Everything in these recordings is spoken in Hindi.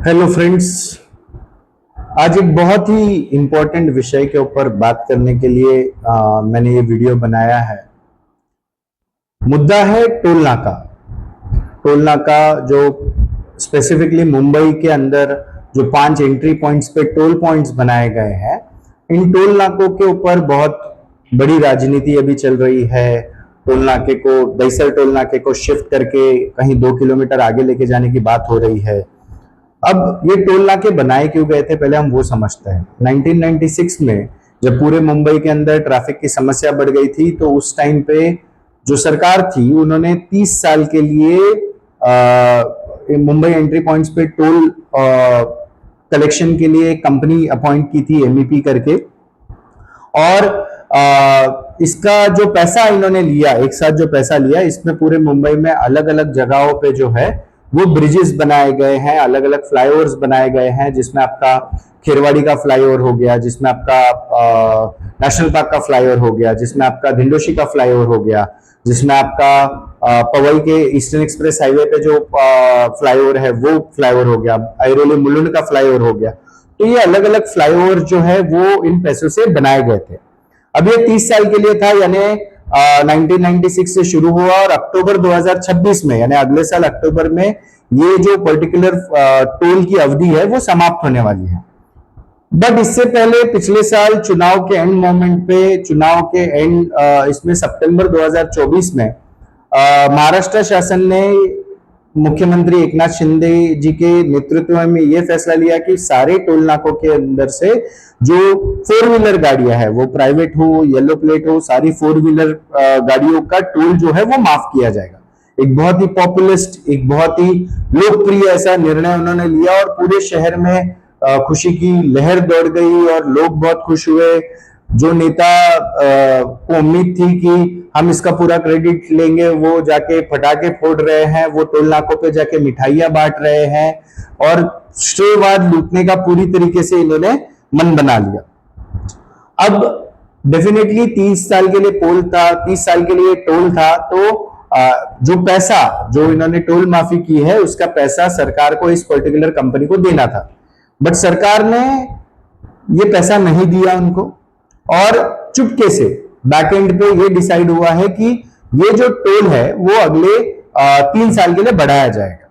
Hello friends. आज एक बहुत ही इम्पोर्टेंट विषय के ऊपर बात करने के लिए मैंने ये वीडियो बनाया है। मुद्दा है टोल नाका। टोल नाका जो स्पेसिफिकली मुंबई के अंदर जो 5 एंट्री पॉइंट्स पे टोल पॉइंट्स बनाए गए हैं, इन टोल नाकों के ऊपर बहुत बड़ी राजनीति अभी चल रही है। टोल नाके को दहिसर टोल नाके को शिफ्ट करके कहीं 2 किलोमीटर आगे लेके जाने की बात हो रही है। अब ये टोल नाके बनाए क्यों गए थे, पहले हम वो समझते हैं। 1996 में जब पूरे मुंबई के अंदर ट्रैफिक की समस्या बढ़ गई थी, तो उस टाइम पे जो सरकार थी उन्होंने 30 साल के लिए मुंबई एंट्री पॉइंट्स पे टोल कलेक्शन के लिए कंपनी अपॉइंट की थी, एमईपी करके। और इसका जो पैसा इन्होंने लिया, एक साथ जो पैसा लिया, इसमें पूरे मुंबई में अलग अलग जगहों पे जो है वो ब्रिजेस बनाए गए हैं, अलग अलग फ्लाईओवर्स बनाए गए हैं, जिसमें आपका खेरवाड़ी का फ्लाईओवर हो गया, जिसमें आपका नेशनल पार्क का फ्लाईओवर हो गया, जिसमें आपका धिंडोशी का फ्लाईओवर हो गया, जिसमें आपका पवई के ईस्टर्न एक्सप्रेस हाईवे पे जो फ्लाईओवर है वो फ्लाईओवर हो गया, ऐरोली मुलुंड का फ्लाईओवर हो गया। तो ये अलग अलग फ्लाईओवर जो है वो इन पैसों से बनाए गए थे। अब ये 30 साल के लिए था, यानी 1996 से शुरू हुआ और अक्टूबर 2026 में, यानी अगले साल अक्टूबर में ये जो पर्टिकुलर टोल की अवधि है वो समाप्त होने वाली है। बट इससे पहले पिछले साल चुनाव के एंड मोमेंट पे, चुनाव के एंड इसमें सितंबर 2024 में महाराष्ट्र शासन ने मुख्यमंत्री एकनाथ शिंदे जी के नेतृत्व में यह फैसला लिया कि सारे टोल नाकों के अंदर से जो 4 व्हीलर गाड़ियां है, वो प्राइवेट हो, येलो प्लेट हो, सारी 4 व्हीलर गाड़ियों का टोल जो है वो माफ किया जाएगा। एक बहुत ही पॉपुलिस्ट, एक बहुत ही लोकप्रिय ऐसा निर्णय उन्होंने लिया और पूरे शहर में खुशी की लहर दौड़ गई और लोग बहुत खुश हुए। जो नेता को उम्मीद थी कि हम इसका पूरा क्रेडिट लेंगे, वो जाके पटाखे फोड़ रहे हैं, वो टोल नाकों पे जाके मिठाइयां बांट रहे हैं और श्रेयवाद लूटने का पूरी तरीके से इन्होंने मन बना लिया। अब डेफिनेटली 30 साल के लिए पोल था, 30 साल के लिए टोल था, तो जो पैसा जो इन्होंने टोल माफी की है उसका पैसा सरकार को इस पर्टिकुलर कंपनी को देना था। बट सरकार ने ये पैसा नहीं दिया उनको और चुपके से बैक एंड पे ये डिसाइड हुआ है कि ये जो टोल है वो अगले 3 साल के लिए बढ़ाया जाएगा।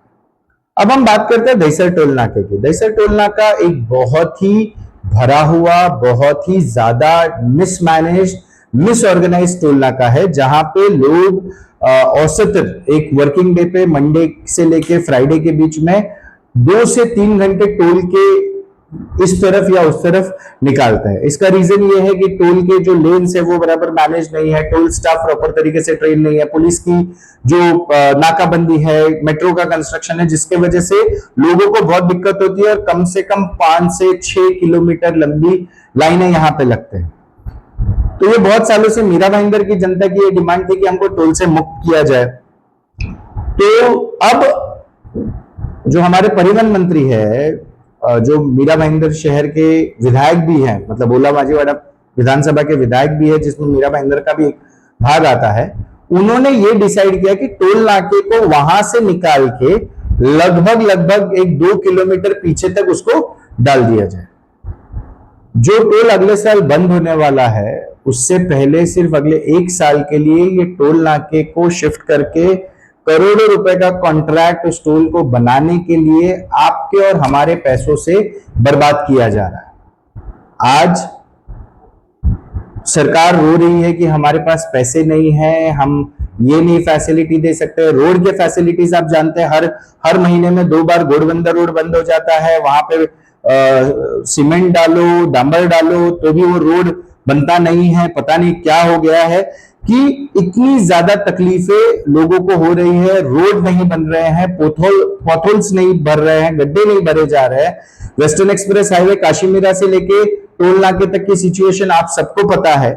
अब हम बात करते हैं दहिसर टोल नाके की। दहिसर टोल नाका एक बहुत ही भरा हुआ, बहुत ही ज्यादा मिसमैनेज्ड, मिसऑर्गेनाइज टोल नाका है, जहां पे लोग औसतन एक वर्किंग डे पे, मंडे से लेके फ्राइडे के बीच में 2 से 3 घंटे टोल के इस तरफ या उस तरफ निकालता है। इसका रीजन ये है कि टोल के जो लेन्स है वो बराबर मैनेज नहीं है, टोल स्टाफ प्रॉपर तरीके से ट्रेन नहीं है, पुलिस की जो नाकाबंदी है, मेट्रो का कंस्ट्रक्शन है, जिसके वजह से लोगों को बहुत दिक्कत होती है और कम से कम 5 से 6 किलोमीटर लंबी लाइनें यहाँ पे लगते हैं। तो ये बहुत सालों से मीरा भाईंदर की जनता की ये डिमांड थी कि हमको टोल से मुक्त किया जाए। तो अब जो हमारे परिवहन मंत्री है, जो मीरा भाईंदर शहर के विधायक भी हैं, मतलब ओला मांझीवाड़ा विधानसभा के विधायक भी है, जिसमें मीरा भाईंदर का भी भाग आता है, उन्होंने ये डिसाइड किया कि टोल नाके को वहां से निकाल के लगभग 1-2 किलोमीटर पीछे तक उसको डाल दिया जाए। जो टोल अगले साल बंद होने वाला है, उससे पहले सिर्फ अगले 1 साल के लिए ये टोल नाके को शिफ्ट करके करोड़ों रुपए का कॉन्ट्रैक्ट उस टोल को बनाने के लिए आपके और हमारे पैसों से बर्बाद किया जा रहा है। आज सरकार रो रही है कि हमारे पास पैसे नहीं है, हम ये नहीं फैसिलिटी दे सकते। रोड के फैसिलिटीज आप जानते हैं, हर महीने में 2 बार घोड़बंदर रोड बंद हो जाता है, वहां पे सीमेंट डालो, डांबर डालो, तो भी वो रोड बनता नहीं है। पता नहीं क्या हो गया है कि इतनी ज्यादा तकलीफें लोगों को हो रही है, रोड नहीं बन रहे हैं, पॉथहोल्स नहीं भर रहे हैं, गड्ढे नहीं भरे जा रहे हैं। वेस्टर्न एक्सप्रेस हाईवे काशीमीरा से लेके टोल नाके तक की सिचुएशन आप सबको पता है।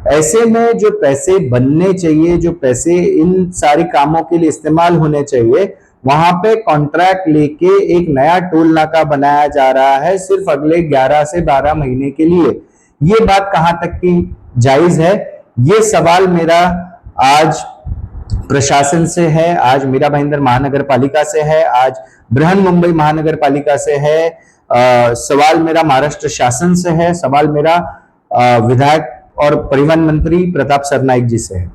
ऐसे में जो पैसे बनने चाहिए, जो पैसे इन सारे कामों के लिए इस्तेमाल होने चाहिए, वहां पे कॉन्ट्रैक्ट लेके एक नया टोल नाका बनाया जा रहा है सिर्फ अगले 11 से 12 महीने के लिए। ये बात कहां तक की जायज है, ये सवाल मेरा आज प्रशासन से है, आज मीरा भाईंदर महानगर पालिका से है, आज बृहन मुंबई महानगर पालिका से है, सवाल मेरा महाराष्ट्र शासन से है, सवाल मेरा विधायक और परिवहन मंत्री प्रताप सरनाईक जी से है।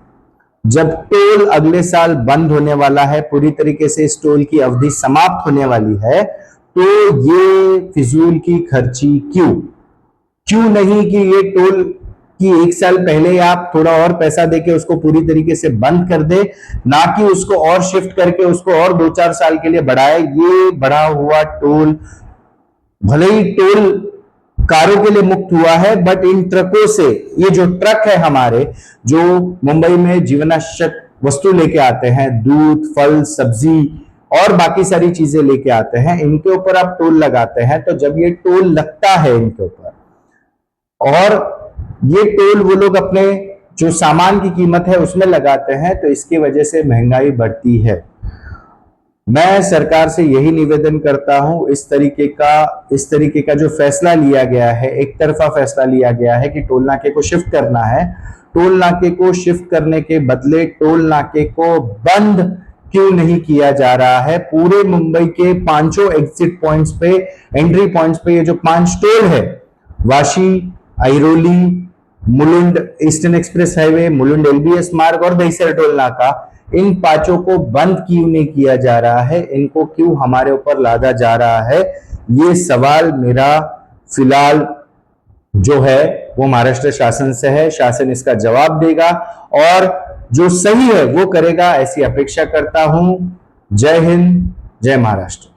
जब टोल अगले साल बंद होने वाला है, पूरी तरीके से इस टोल की अवधि समाप्त होने वाली है, तो ये फिजूल की खर्ची क्यों नहीं कि ये टोल कि 1 साल पहले आप थोड़ा और पैसा देके उसको पूरी तरीके से बंद कर दे, ना कि उसको और शिफ्ट करके उसको और 2-4 साल के लिए बढ़ाए। ये बढ़ा हुआ टोल भले ही टोल कारों के लिए मुक्त हुआ है, बट इन ट्रकों से, ये जो ट्रक है हमारे, जो मुंबई में जीवनावश्यक वस्तु लेके आते हैं, दूध, फल, सब्जी और बाकी सारी चीजें लेके आते हैं, इनके ऊपर आप टोल लगाते हैं। तो जब ये टोल लगता है इनके ऊपर, और ये टोल वो लोग अपने जो सामान की कीमत है उसमें लगाते हैं, तो इसकी वजह से महंगाई बढ़ती है। मैं सरकार से यही निवेदन करता हूं, इस तरीके का जो फैसला लिया गया है, एक तरफा फैसला लिया गया है कि टोल नाके को शिफ्ट करना है, टोल नाके को शिफ्ट करने के बदले टोल नाके को बंद क्यों नहीं किया जा रहा है। पूरे मुंबई के 5 एग्जिट पॉइंट्स पे, एंट्री पॉइंट्स पे ये जो 5 टोल है, Vashi, Airoli, Mulund eastern express highway, Mulund LBS मार्ग और दहिसर टोल नाका, इन 5 को बंद क्यों नहीं किया जा रहा है, इनको क्यों हमारे ऊपर लादा जा रहा है, ये सवाल मेरा फिलहाल जो है वो महाराष्ट्र शासन से है। शासन इसका जवाब देगा और जो सही है वो करेगा, ऐसी अपेक्षा करता हूं। जय हिंद, जय महाराष्ट्र।